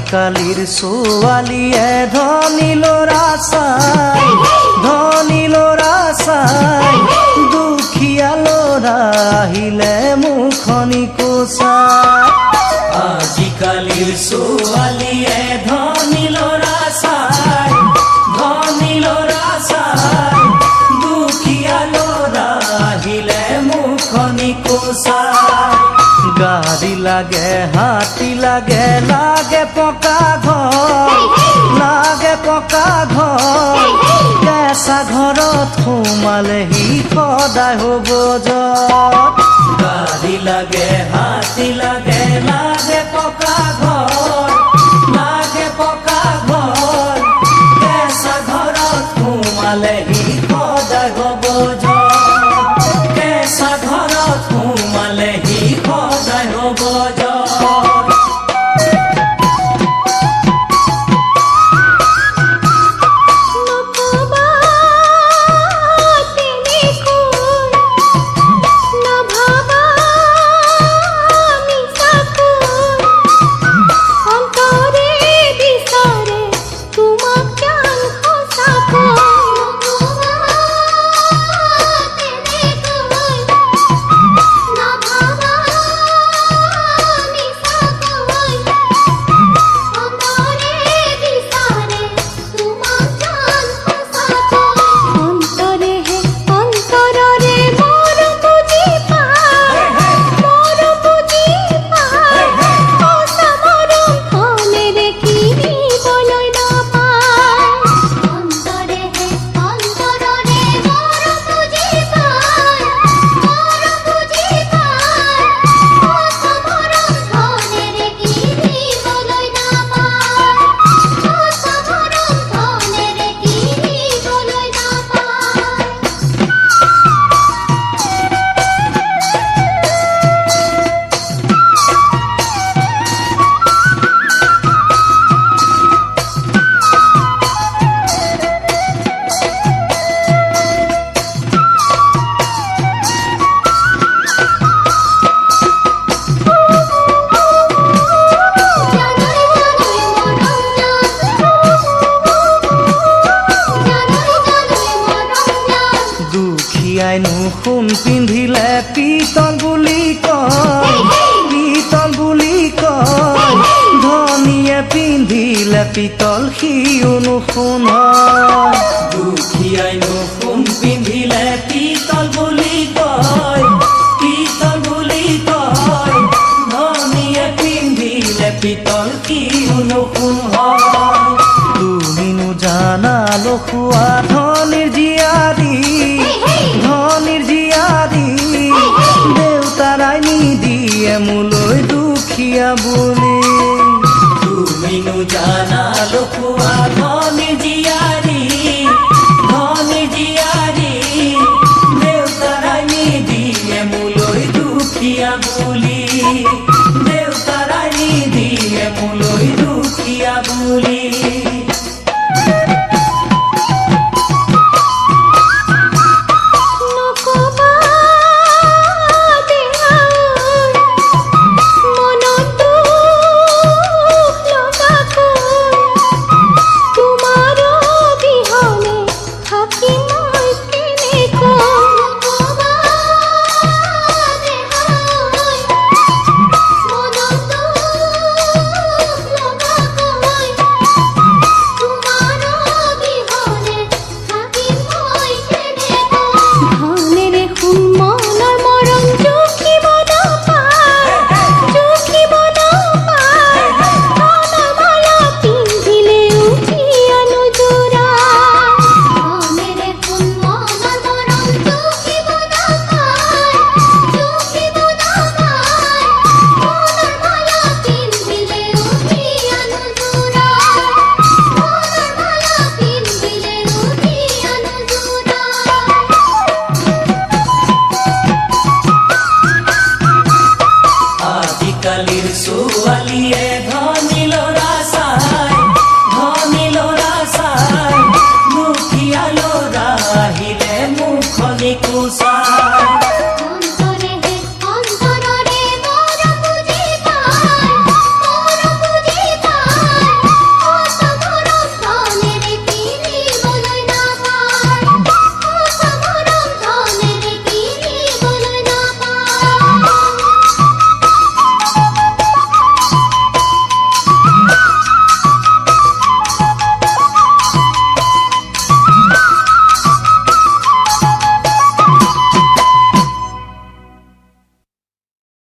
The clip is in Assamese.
আজিকালিৰ ছোৱালীয়ে ধনী ল'ৰা চাই দুখীয়া ল'ৰা আহিলে মুখনি কোচাই। আজিকালিৰ ছোৱালীয়ে ধনী ল'ৰা চাই দুখীয়া ল'ৰা আহিলে মুখনি কোচাই। গাড়ী লাগে হাতী লাগে পকা ঘৰ কেঁচা ঘৰত সোমালেহি সদায় হ'ব জত। গাড়ী লাগে হাতী লাগে পকা ঘৰ কেঁচা ঘৰত সোমালেহি সদায় হ'ব জত। কেঁচা ঘৰত সোমালেহি সদায় হ'ব জত। দুখীয়াইনো সোণ পিন্ধিলে পিতল বুলি কয় ধনীয়ে পিন্ধিলে পিতল সিওনো সোণ হয়। দুখীয়াইনো সোণ পিন্ধিলে পিতল বুলি কয় ধনীয়ে পিন্ধিলে পিতল সিওনো সোণ হয়। তুমিনো জানা লখুৱা ধনীৰ জীয়াৰী দেউতাৰাই নিদিয়ে মোলৈ দুখীয়া বুলি। তুমিনো জানা লখুৱা